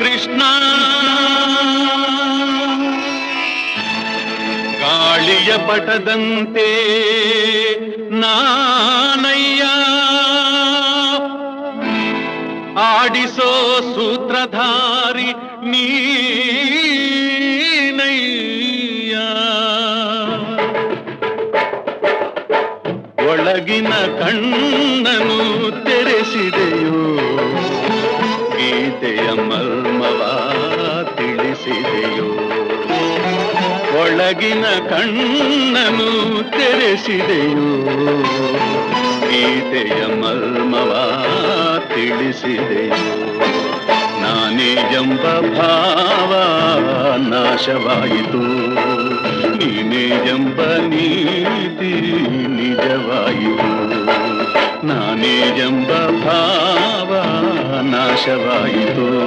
ಕೃಷ್ಣ ಗಾಳಿಯ ಪಟದಂತೆ ನಾನಯ್ಯ ಆಡಿಸೋ ಸೂತ್ರಧಾರಿ ನೀನಯ್ಯ ಒಳಗಿನ ಕಣ್ಣನು ತೆರೆಸಿದೆಯೋ ಗೀತೆಯ ಮರ್ಮವ ತಿಳಿಸಿದೆಯೋ ಒಳಗಿನ ಕಣ್ಣನು ತೆರೆಸಿದೆಯೋ ಗೀತೆಯ ಮರ್ಮವ ತಿಳಿಸಿದೆಯೋ ನಾನೇ ಎಂಬ ಭಾವ ನಾಶವಾಯಿತು ನೀನೇ ಎಂಬ ನೀತಿ ನಿಜವಾಯಿತು ನಾನೇ ಎಂಬ ಭಾವ ನಾಶವಾಯಿತು